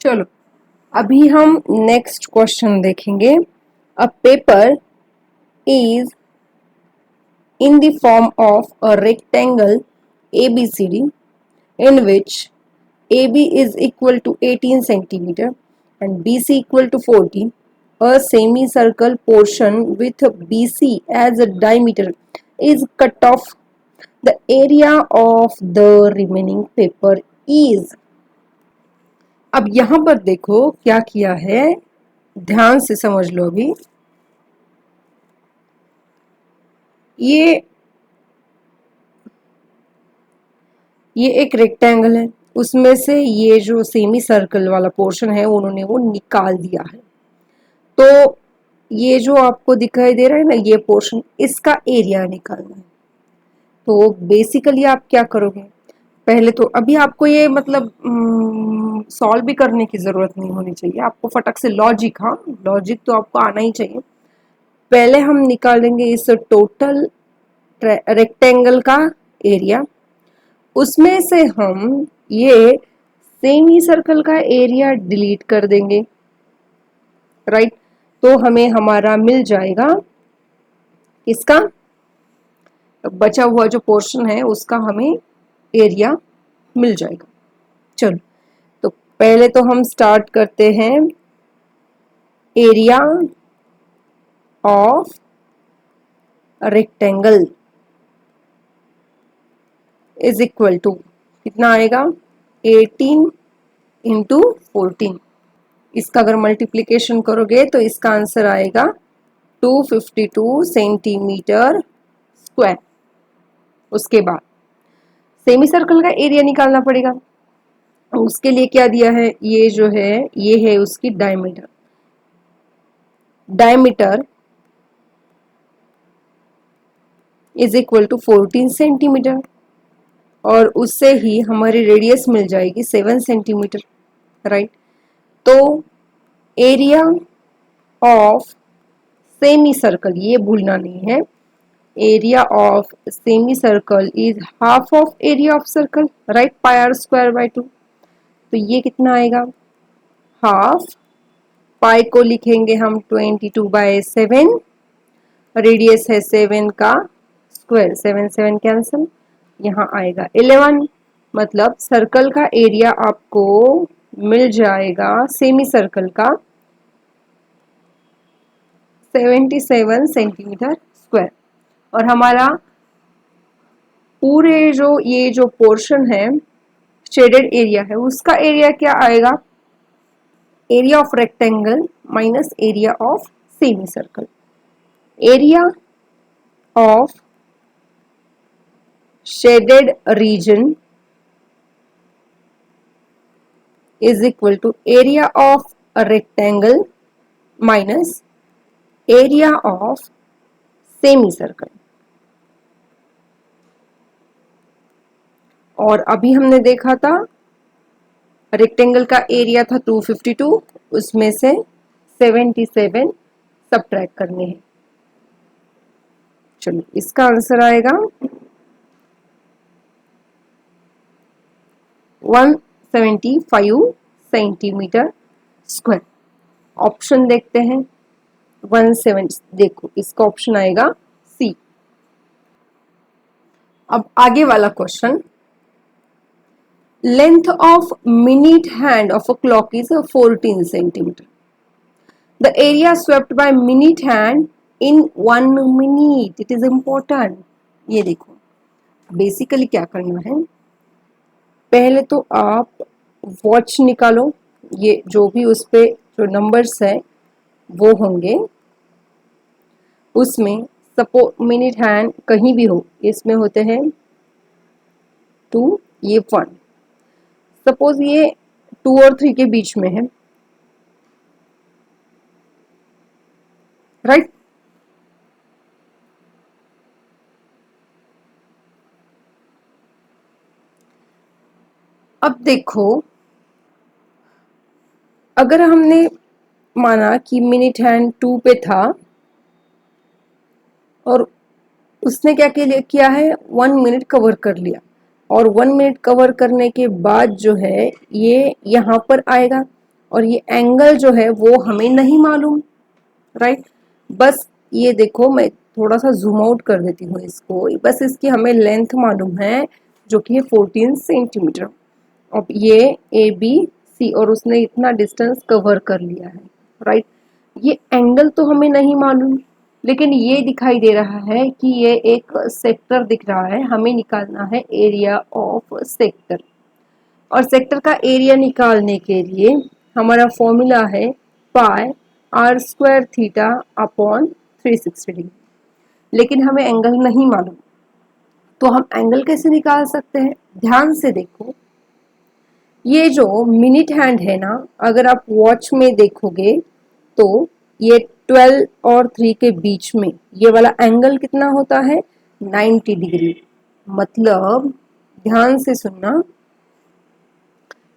चलो अभी हम नेक्स्ट क्वेश्चन देखेंगे। A paper is in the form of a rectangle ABCD in which AB is equal to 18 centimeter and BC equal to 40. A semicircle portion with BC as a diameter is cut off. The area of the remaining paper is। अब यहां पर देखो क्या किया है, ध्यान से समझ लो। अभी ये एक रेक्टेंगल है, उसमें से ये जो सेमी सर्कल वाला पोर्शन है उन्होंने वो निकाल दिया है। तो ये जो आपको दिखाई दे रहा है ना, ये पोर्शन, इसका एरिया निकालना है। तो बेसिकली आप क्या करोगे, पहले तो अभी आपको ये मतलब सॉल्व भी करने की जरूरत नहीं होनी चाहिए, आपको फटक से लॉजिक, हाँ लॉजिक तो आपको आना ही चाहिए। पहले हम निकालेंगे इस टोटल रेक्टेंगल का एरिया, उसमें से हम ये सेमी सर्कल का एरिया डिलीट कर देंगे, राइट। तो हमें हमारा मिल जाएगा इसका बचा हुआ जो पोर्शन है उसका हमें एरिया मिल जाएगा। चलो तो पहले तो हम स्टार्ट करते हैं। Area of rectangle is equal to कितना आएगा, 18 इंटू 14। इसका अगर मल्टीप्लीकेशन करोगे तो इसका आंसर आएगा 252 सेंटीमीटर स्क्वायर। उसके बाद सेमी सर्कल का एरिया निकालना पड़ेगा। उसके लिए क्या दिया है, ये जो है ये है उसकी diameter. Diameter is equal to 14 centimetre और उससे ही हमारी रेडियस मिल जाएगी 7 सेंटीमीटर, राइट। तो एरिया ऑफ सेमी सर्कल, ये भूलना नहीं है, area of semi circle is half of area of circle, right, pi r square by 2। तो ये कितना आएगा, हाफ, पाई को लिखेंगे हम 22/7, रेडियस है 7 का स्क्वायर, 7 7 कैंसिल, यहाँ आएगा 11। मतलब सर्कल का एरिया आपको मिल जाएगा सेमी सर्कल का 77 सेंटीमीटर स्क्वायर। और हमारा पूरे ये जो पोर्शन है शेडेड एरिया है उसका एरिया क्या आएगा, area of rectangle minus area of semi circle. Area of shaded region is equal to area of a rectangle minus area of semicircle। और अभी हमने देखा था रेक्टेंगल का एरिया था 252, उसमें से 77 सबट्रैक्ट करने हैं। चलो इसका आंसर आएगा 175 सेंटीमीटर स्क्वायर। ऑप्शन देखते हैं, 170, देखो इसका ऑप्शन आएगा सी। अब आगे वाला question, length of minute hand of a clock is 14 centimetre. The area swept by minute hand in 1 minute, it is important. ये देखो बेसिकली क्या करना है, पहले तो आप वॉच निकालो, ये जो भी उस पे जो नंबर्स है वो होंगे, उसमें सपोज मिनट हैंड कहीं भी हो, इसमें होते हैं 2, ये 1, सपोज ये 2 और 3 के बीच में है, राइट। अब देखो अगर हमने माना कि मिनट हैंड 2 पे था और उसने क्या किया है, 1 मिनट कवर कर लिया, और 1 मिनट कवर करने के बाद जो है ये यहाँ पर आएगा, और ये एंगल जो है वो हमें नहीं मालूम, राइट। बस ये देखो, मैं थोड़ा सा जूम आउट कर देती हूँ इसको, बस इसकी हमें लेंथ मालूम है जो कि है 14 सेंटीमीटर। अब ये ए बी सी और उसने इतना डिस्टेंस कवर कर लिया है, राइट। ये एंगल तो हमें नहीं मालूम, लेकिन ये दिखाई दे रहा है कि ये एक सेक्टर दिख रहा है, हमें निकालना है एरिया ऑफ सेक्टर। और सेक्टर का एरिया निकालने के लिए हमारा फॉर्मूला है pi r square theta upon 360 degree. लेकिन हमें एंगल नहीं मालूम, तो हम एंगल कैसे निकाल सकते हैं? ध्यान से देखो, ये जो मिनट हैंड है ना, अगर आप वॉच में देखोगे तो ये 12 और 3 के बीच में ये वाला एंगल कितना होता है? 90 डिग्री। मतलब ध्यान से सुनना,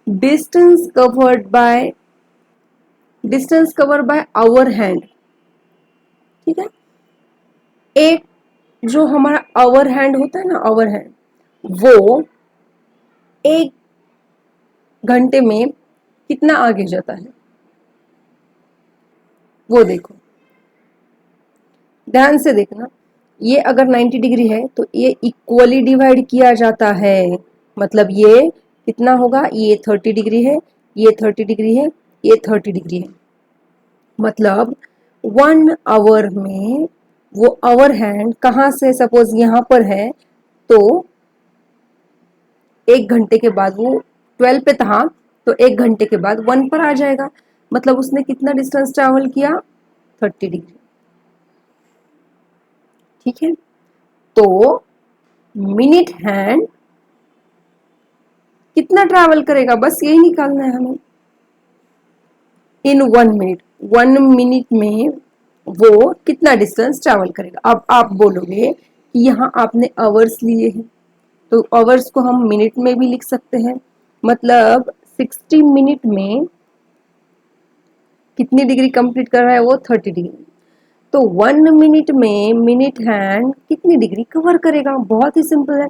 distance covered by our hand, ठीक है। एक जो हमारा आवर हैंड होता है ना, आवर हैंड, वो एक घंटे में कितना आगे जाता है वो देखो, ध्यान से देखना। ये अगर 90 डिग्री है तो ये इक्वली डिवाइड किया जाता है, मतलब ये कितना होगा? ये 30 डिग्री है, ये 30 डिग्री है, ये 30 डिग्री है। मतलब 1 आवर में वो आवर हैंड कहाँ से, सपोज यहाँ पर है तो एक घंटे के बाद वो 12 पे था, तो एक घंटे के बाद 1 पर आ जाएगा। मतलब उसने कितना डिस्टेंस ट्रैवल किया? 30 डिग्री, ठीक है। तो मिनट हैंड कितना ट्रैवल करेगा, बस यही निकालना है हमें। इन 1 मिनट, 1 मिनट में वो कितना डिस्टेंस ट्रैवल करेगा। अब आप बोलोगे कि यहाँ आपने आवर्स लिए हैं, तो आवर्स को हम मिनट में भी लिख सकते हैं। मतलब 60 मिनट में कितनी डिग्री कंप्लीट कर रहा है वो? 30 डिग्री। तो 1 मिनट में मिनट हैंड कितनी डिग्री कवर करेगा? बहुत ही सिंपल है,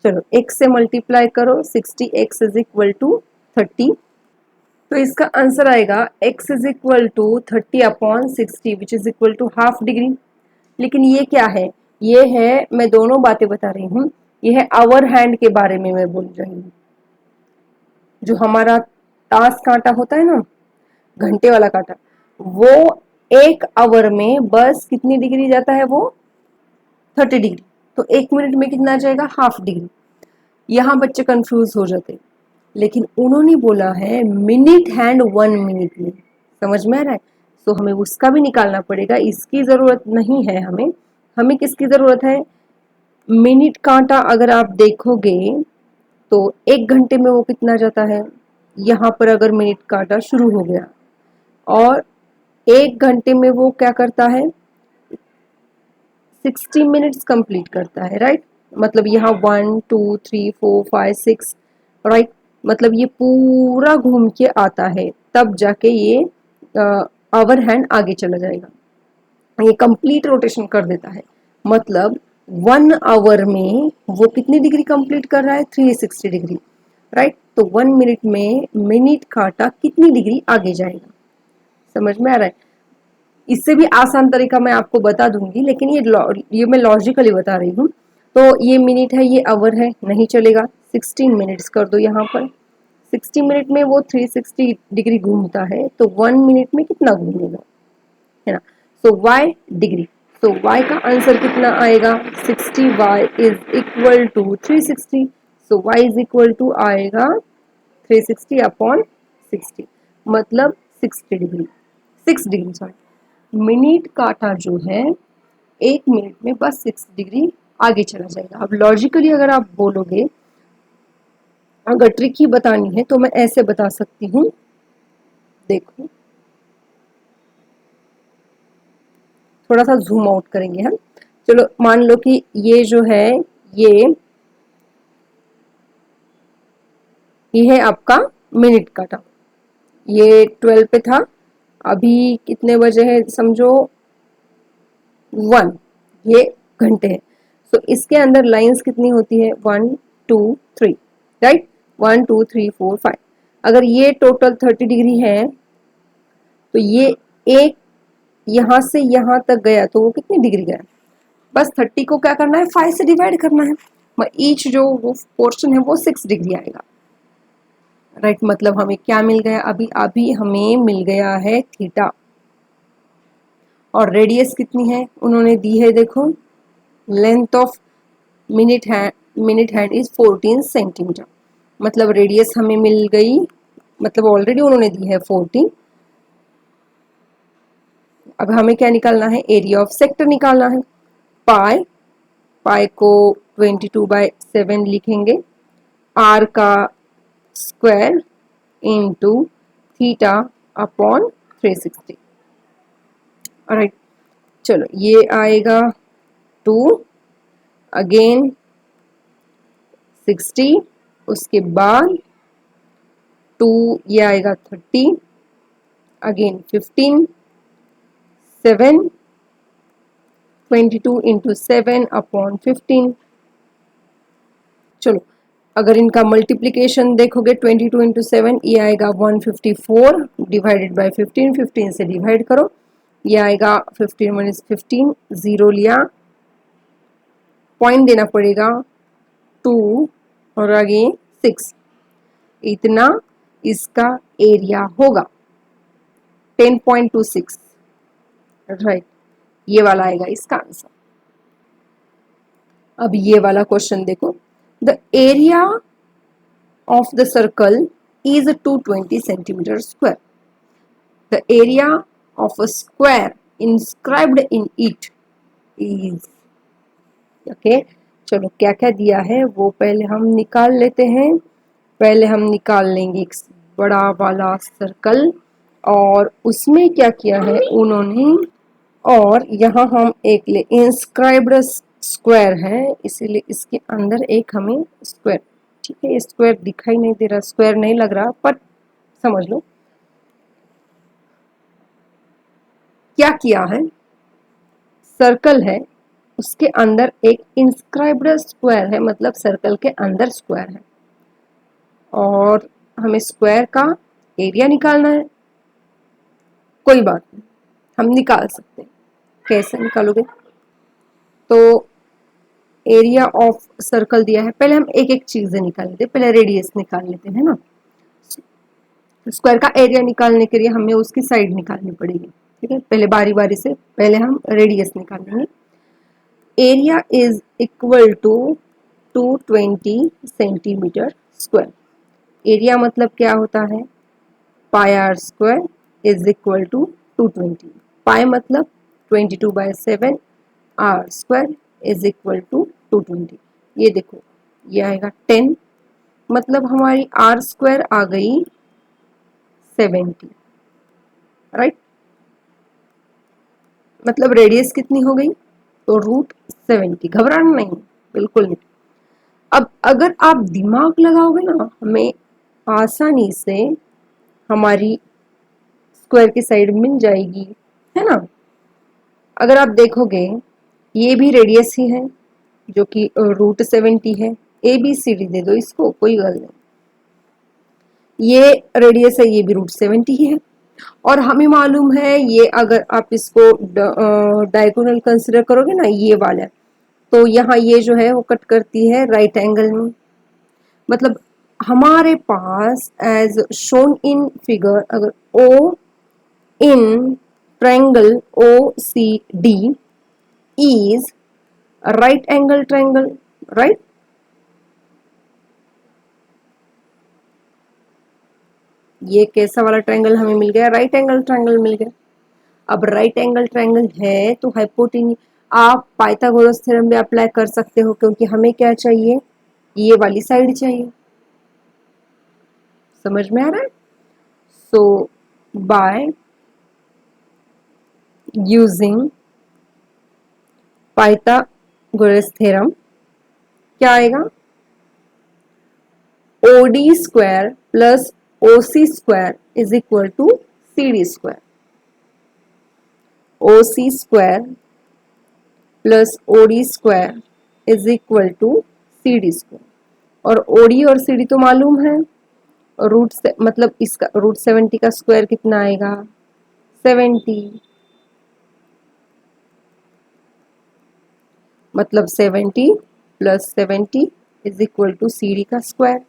चलो x से मल्टीप्लाई करो, 60x इज इक्वल टू 30। तो इसका आंसर आएगा x is equal to 30 upon 60 which is equal to half degree. लेकिन ये क्या है? ये है, मैं दोनों बातें बता रही हूँ, ये है आवर हैंड के बारे में मैं बोल रही हूँ। जो हमारा ताश कांटा होता है ना, घंटे वाला कांटा, वो एक आवर में बस कितनी डिग्री जाता है? वो 30 डिग्री। तो एक मिनट में कितना जाएगा? Half degree. यहाँ बच्चे कंफ्यूज हो जाते, लेकिन उन्होंने बोला है मिनट हैंड 1 मिनट में, समझ में आ रहा है? तो हमें उसका भी निकालना पड़ेगा, इसकी जरूरत नहीं है हमें। हमें किसकी जरूरत है? मिनट कांटा अगर आप देखोगे तो एक घंटे में वो कितना जाता है? यहाँ पर अगर मिनट कांटा शुरू हो गया और एक घंटे में वो क्या करता है? 60 मिनट्स कंप्लीट करता है, राइट। मतलब यहाँ 1 2 3 4 5 6, राइट। मतलब ये पूरा घूम के आता है, तब जाके ये आवर हैंड आगे चला जाएगा, ये कंप्लीट रोटेशन कर देता है। मतलब 1 आवर में वो कितनी डिग्री कंप्लीट कर रहा है? 360 डिग्री, राइट। तो 1 मिनट में मिनट कांटा कितनी डिग्री आगे जाएगा? समझ में आ रहा है? इससे भी आसान तरीका मैं आपको बता दूंगी, लेकिन ये मैं लॉजिकली बता रही हूँ। तो ये मिनट है, ये आवर है, नहीं चलेगा। 16 मिनट्स कर दो यहाँ पर, 60 मिनट में वो 360 डिग्री घूमता है, तो 1 मिनट में कितना घूमेगा, है ना। सो y डिग्री, तो y का आंसर कितना आएगा? 60y is equal to 360। So y is equal to आएगा 360 अपॉन 60, मतलब 60 डिग्री, 6 डिग्री सॉरी। मिनट कांटा जो है एक मिनट में बस 6 डिग्री आगे चला जाएगा। अब लॉजिकली अगर आप बोलोगे, अगर ट्रिक ही बतानी है तो मैं ऐसे बता सकती हूँ, देखो थोड़ा सा जूम आउट करेंगे हम। चलो मान लो कि ये जो है ये है आपका मिनट कांटा, ये 12 पे था, अभी कितने बजे है समझो? 1, ये घंटे है। तो इसके अंदर लाइंस कितनी होती है? 1 2 3, राइट। 1 2 3 4 5। अगर ये टोटल 30 डिग्री है तो ये एक यहां से यहां तक गया तो वो कितनी डिग्री गया, बस 30 को क्या करना है 5 से डिवाइड करना है, ईच जो वो पोर्शन है वो 6 डिग्री आएगा। राइट, मतलब हमें क्या मिल गया, अभी अभी हमें मिल गया है थीटा। और रेडियस कितनी है उन्होंने दी है, देखो length of minute hand is 14 centimetre, मतलब रेडियस हमें मिल गई, मतलब ऑलरेडी उन्होंने दी है 14। अब हमें क्या निकालना है, एरिया ऑफ सेक्टर निकालना है। पाई, पाई को 22/7 लिखेंगे, आर का square into theta upon 360। Right, चलो ये आएगा 2, अगेन 60, उसके बाद 2 ये आएगा 30, अगेन 15, 7, 22 इंटू 7 अपॉन 15। चलो अगर इनका मल्टीप्लिकेशन देखोगे 22 इंटू 7 ये आएगा 154 डिवाइडेड बाय 15, 15 से डिवाइड करो, ये आएगा 15 माइनस 15, 0 लिया, पॉइंट देना पड़ेगा 2 और आगे 6, इतना इसका एरिया होगा 10.26। राइट, ये वाला आएगा इसका आंसर। अब ये वाला क्वेश्चन देखो, the area of the circle is 220 centimeter square. The area of a square inscribed in it is, okay, चलो क्या क्या दिया है वो पहले हम निकाल लेते हैं। पहले हम निकाल लेंगे एक बड़ा वाला सर्कल, और उसमें क्या किया है उन्होंने, और यहाँ हम एक ले इंस्क्राइब्ड स्क्वायर है इसीलिए इसके अंदर एक हमें स्क्वायर, ठीक है, ये स्क्वायर दिखाई नहीं दे रहा, स्क्वायर नहीं लग रहा पर समझ लो क्या किया है। सर्कल है उसके अंदर एक इंस्क्राइब्ड स्क्वायर है, मतलब सर्कल के अंदर स्क्वायर है, और हमें स्क्वायर का एरिया निकालना है। कोई बात नहीं, हम निकाल सकते हैं। कैसे निकालोगे, तो एरिया ऑफ सर्कल दिया है, पहले हम एक एक चीजें निकाल लेते हैं, पहले रेडियस निकाल लेते हैं ना। स्क्वायर का एरिया निकालने के लिए हमें उसकी साइड निकालनी पड़ेगी, ठीक है, पहले बारी बारी से पहले हम रेडियस निकालेंगे। Area is equal to 220 centimetre square. Area मतलब क्या होता है, pi r square is equal to 220, pi मतलब 22/7, r square is equal to 220। ये देखो ये आएगा 10, मतलब हमारी आर स्क्वायर आ गई 70। राइट, मतलब रेडियस कितनी हो गई, तो √70। घबराना नहीं, बिल्कुल नहीं। अब अगर आप दिमाग लगाओगे ना, हमें आसानी से हमारी स्क्वायर की साइड मिल जाएगी, है ना। अगर आप देखोगे ये भी रेडियस ही है जो कि √70 है, ए बी सी डी दे दो इसको, कोई गल नहीं, ये रेडियस है, ये भी √70 ही है। और हमें मालूम है ये अगर आप इसको डायगोनल कंसिडर करोगे ना, ये वाला, तो यहाँ ये जो है वो कट करती है राइट एंगल में, मतलब हमारे पास एज शोन इन फिगर, अगर O in triangle O C D is right angle triangle, right. ये कैसा वाला ट्रायंगल हमें मिल गया, राइट एंगल ट्रायंगल मिल गया। अब राइट एंगल ट्रायंगल है तो हाइपोटेन्यूज आप पाइथागोरस थ्योरम भी अप्लाई कर सकते हो, क्योंकि हमें क्या चाहिए, ये वाली साइड चाहिए। समझ में आ रहा है। So by using Pythagoras theorem क्या आएगा, OD square plus OC square is equal to CD square. OC square plus OD square is equal to CD square, और OD और CD तो मालूम है, रूट से मतलब इसका √70 का स्क्वायर कितना आएगा 70, मतलब 70 plus 70 is equal to CD का स्क्वायर,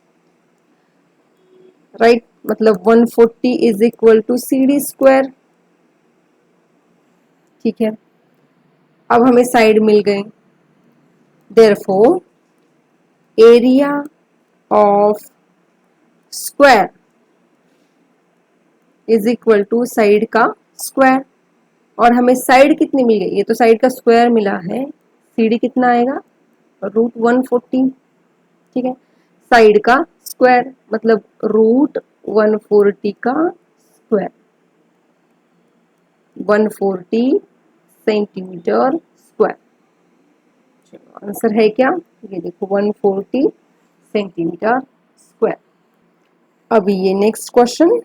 राइट। मतलब 140 is equal to CD square. ठीक है, अब हमें साइड मिल गई। Therefore area of square is equal to side का स्क्वायर। और हमें साइड कितनी मिल गई, ये तो साइड का स्क्वायर मिला है, CD कितना आएगा, √140। ठीक है, साइड का स्क्वायर मतलब √140 का स्क्वायर, 140 सेंटीमीटर स्क्वायर। चलो आंसर है क्या, ये देखो 140 सेंटीमीटर स्क्वायर। अभी ये next question,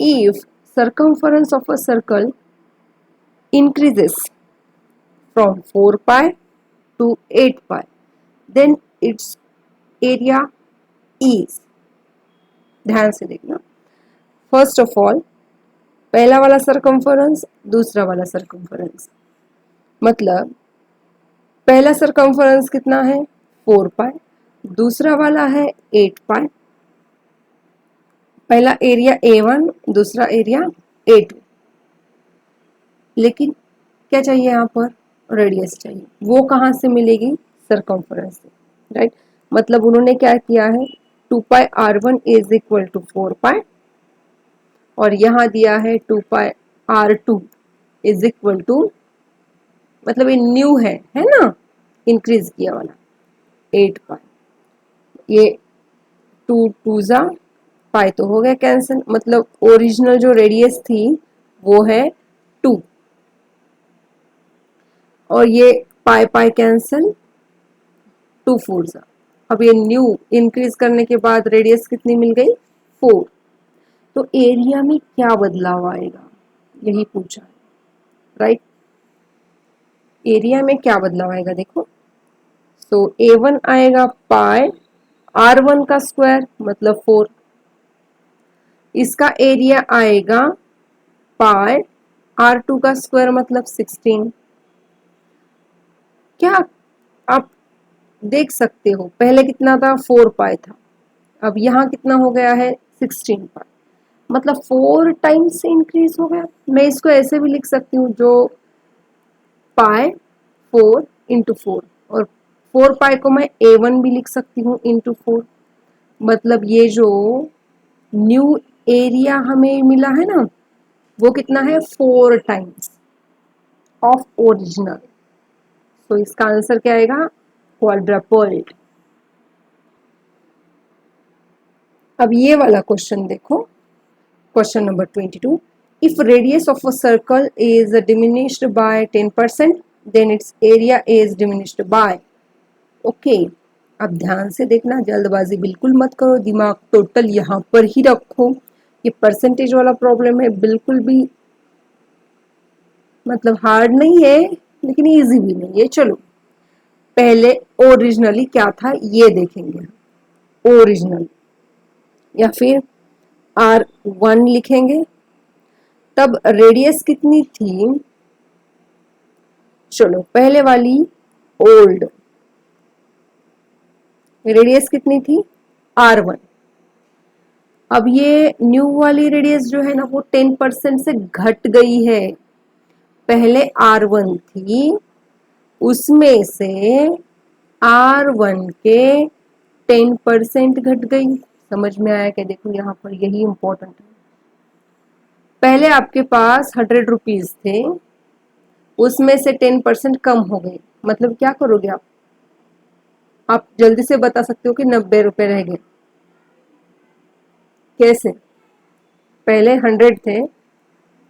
if circumference of a circle increases from 4 pi to 8 pi, then its area is, ध्यान से देखना, फर्स्ट ऑफ ऑल पहला वाला सरकमफरेंस, दूसरा वाला सरकमफरेंस, मतलब पहला सरकमफरेंस कितना है 4 पाई, दूसरा वाला है 8 पाई। पहला एरिया A1, दूसरा एरिया A2, लेकिन क्या चाहिए यहाँ पर, रेडियस चाहिए। वो कहाँ से मिलेगी, सरकमफरेंस से, राइट। मतलब उन्होंने क्या किया है, 2 पाई R1 इज इक्वल टू 4 पाई, और यहाँ दिया है 2 पाई R2 इज इक्वल टू, मतलब ये न्यू है ना, इंक्रीज किया वाला 8 पाई। ये 2 2 जा पाई तो हो गया कैंसिल, मतलब ओरिजिनल जो रेडियस थी वो है 2, और ये पाई पाई कैंसिल, 2 4 जा। अब ये न्यू इंक्रीज करने के बाद रेडियस कितनी मिल गई 4। तो एरिया में क्या बदलाव आएगा, यही पूछा है, राइट। एरिया में क्या बदलाव आएगा देखो, तो A1 आएगा पाई R1 का स्क्वायर मतलब 4, इसका एरिया आएगा पाई R2 का स्क्वायर मतलब 16। क्या आप देख सकते हो, पहले कितना था 4 पाई था, अब यहाँ कितना हो गया है 16 पाई, मतलब 4 टाइम्स से इंक्रीज हो गया। मैं इसको ऐसे भी लिख सकती हूँ, जो पाई 4 इंटू 4, और 4 पाई को मैं A1 भी लिख सकती हूँ इंटू 4। मतलब ये जो न्यू एरिया हमें मिला है ना, वो कितना है 4 टाइम्स ऑफ ओरिजिनल। तो इसका आंसर क्या आएगा, क्वाड्रपल्ड। अब ये वाला क्वेश्चन देखो, question number 22, if radius of a circle is diminished by 10% then its area is diminished by, okay. अब ध्यान से देखना, जल्दबाजी बिल्कुल मत करो, दिमाग टोटल यहाँ पर ही रखो। ये परसेंटेज वाला प्रॉब्लम है, बिल्कुल भी मतलब हार्ड नहीं है लेकिन इजी भी नहीं है। चलो पहले ओरिजिनली क्या था ये देखेंगे, ओरिजिनल, या फिर R1 लिखेंगे। तब रेडियस कितनी थी, चलो पहले वाली ओल्ड, रेडियस कितनी थी R1। अब ये न्यू वाली रेडियस जो है ना वो 10% से घट गई है। पहले R1 थी, उसमें से R1 के 10% घट गई। समझ में आया क्या, देखो यहाँ पर यही इंपॉर्टेंट है। पहले आपके पास 100 रुपीज थे, उसमें से 10% कम हो गए, मतलब क्या करोगे आप जल्दी से बता सकते हो कि 90 रुपए रह गए। कैसे, पहले 100 थे,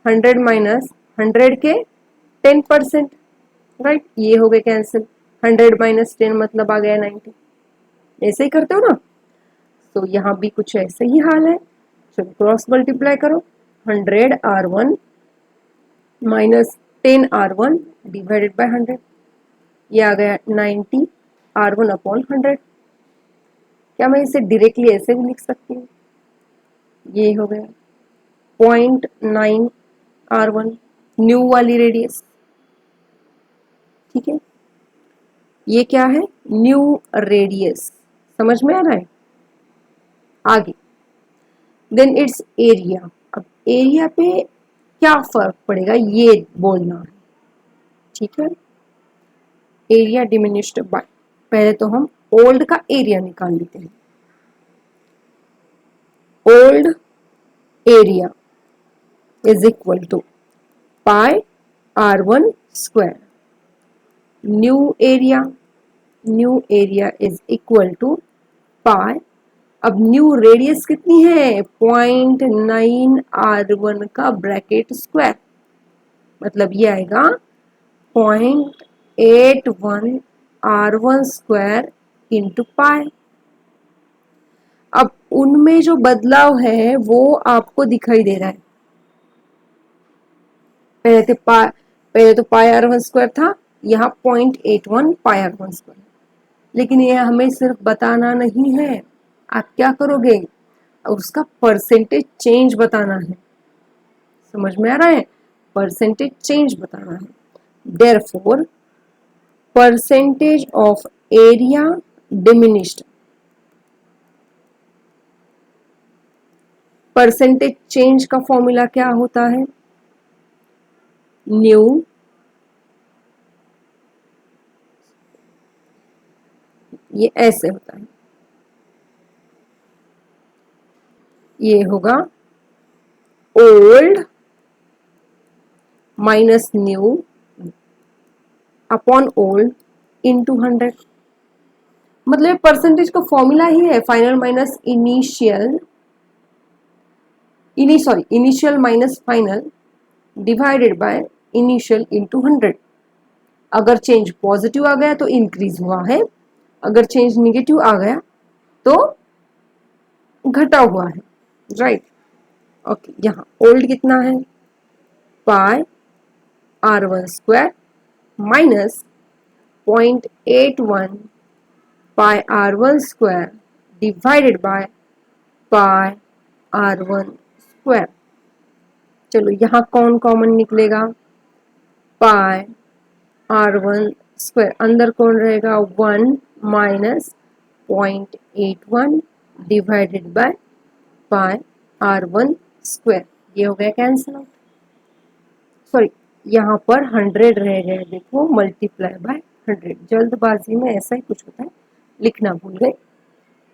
100 माइनस 100 के 10%, राइट, ये हो गए कैंसिल। 100 माइनस 10 मतलब आ गया 90। ऐसे ही करते हो ना, तो यहाँ भी कुछ ऐसे ही हाल है। चलो क्रॉस मल्टीप्लाई करो, 100 R1 minus 10 R1 divided by 100, ये आ गया 90 R1 अपॉन 100। क्या मैं इसे डायरेक्टली ऐसे भी लिख सकती हूँ, ये हो गया 0.9 R1 न्यू वाली रेडियस, ठीक है, ये क्या है, न्यू रेडियस, समझ में आ रहा है। आगे देन इट्स एरिया, अब एरिया पे क्या फर्क पड़ेगा ये बोलना है, ठीक है। एरिया डिमिनिश्ड बाय, पहले तो हम ओल्ड का एरिया निकाल लेते हैं। Old area is equal to pi R1 square, new area is equal to pi, अब न्यू रेडियस कितनी है 0.9 R1 का ब्रैकेट स्क्वायर, मतलब ये आएगा 0.81 R1 स्क्वायर इंटू पाई। अब उनमें जो बदलाव है वो आपको दिखाई दे रहा है, पहले तो पाई R1 स्क्वायर था, यहाँ 0.81 पाई R1 स्क्वायर, लेकिन ये हमें सिर्फ बताना नहीं है, आप क्या करोगे, उसका परसेंटेज चेंज बताना है, समझ में आ रहा है, परसेंटेज चेंज बताना है। Therefore percentage of area diminished, percentage change का फॉर्मूला क्या होता है, न्यू ये ऐसे होता है, ये होगा old minus new upon old into 100, मतलब परसेंटेज का फॉर्मूला ही है final minus initial minus final divided by initial into 100। अगर चेंज पॉजिटिव आ गया तो इंक्रीज हुआ है, अगर चेंज निगेटिव आ गया तो घटा हुआ है, राइट। ओके, यहाँ ओल्ड कितना है पाई R1 square minus 0.81 pi R1 square divided by pi R1 square. चलो यहाँ कौन कॉमन निकलेगा, पाई R1 स्क्वायर, अंदर कौन रहेगा 1 minus 0.81 divided by pi R1 square, ये हो गया कैंसिल आउट, सॉरी यहाँ पर 100 रह गए, देखो मल्टीप्लाई बाय 100, जल्दबाजी में ऐसा ही कुछ होता है, लिखना भूल गए।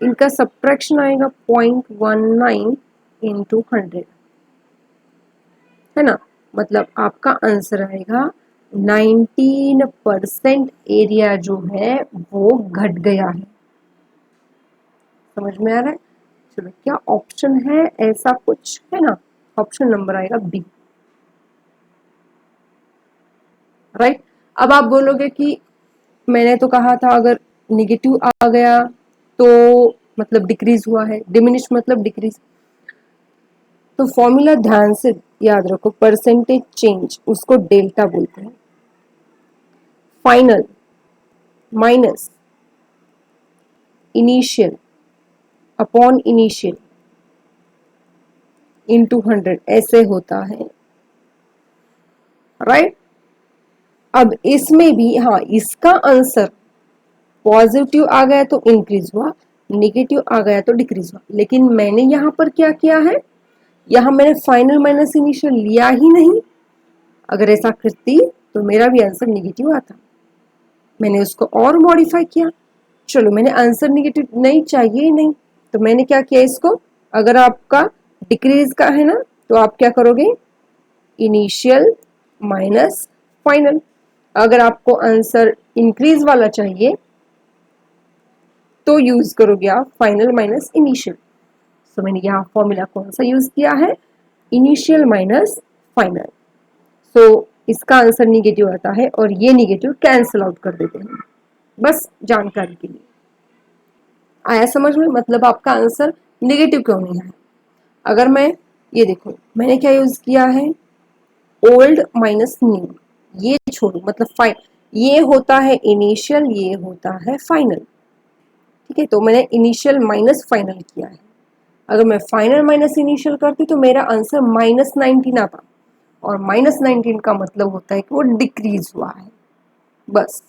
इनका सब्ट्रैक्शन आएगा 0.19 इंटू 100, है ना, मतलब आपका आंसर आएगा 19% एरिया जो है वो घट गया है, समझ में आ रहा है। चलो क्या ऑप्शन है, ऐसा कुछ है ना, ऑप्शन नंबर आएगा बी, राइट। अब आप बोलोगे कि मैंने तो कहा था अगर निगेटिव आ गया तो मतलब डिक्रीज हुआ है, डिमिनिश मतलब डिक्रीज, तो फॉर्मूला ध्यान से याद रखो, परसेंटेज चेंज उसको डेल्टा बोलते हैं, final minus initial upon initial into 100 ऐसे होता है, राइट। अब इसमें भी हाँ, इसका आंसर पॉजिटिव आ गया तो इंक्रीज हुआ, नेगेटिव आ गया तो डिक्रीज हुआ, लेकिन मैंने यहाँ पर क्या किया है, यहाँ मैंने फाइनल माइनस इनिशियल लिया ही नहीं, अगर ऐसा करती तो मेरा भी आंसर नेगेटिव आता, मैंने उसको और मॉडिफाई किया, चलो मैंने आंसर नेगेटिव नहीं चाहिए ही नहीं, तो मैंने क्या किया इसको, अगर आपका डिक्रीज का है ना तो आप क्या करोगे, इनिशियल माइनस फाइनल, अगर आपको आंसर इंक्रीज वाला चाहिए तो यूज करोगे आप फाइनल माइनस इनिशियल। सो मैंने यहाँ फॉर्मूला कौन सा यूज किया है, इनिशियल माइनस फाइनल, सो इसका आंसर निगेटिव आता है और ये निगेटिव कैंसिल आउट कर देते हैं, बस जानकारी के लिए। आया समझ में, मतलब आपका आंसर निगेटिव क्यों नहीं है। अगर मैं ये देखो मैंने क्या यूज किया है, ओल्ड माइनस न्यू, ये छोड़ो, मतलब ये होता है इनिशियल, ये होता है फाइनल, ठीक है, तो मैंने इनिशियल माइनस फाइनल किया है, अगर मैं फाइनल माइनस इनिशियल करती तो मेरा आंसर -19 आता, और -19 का मतलब होता है कि वो डिक्रीज हुआ है। बस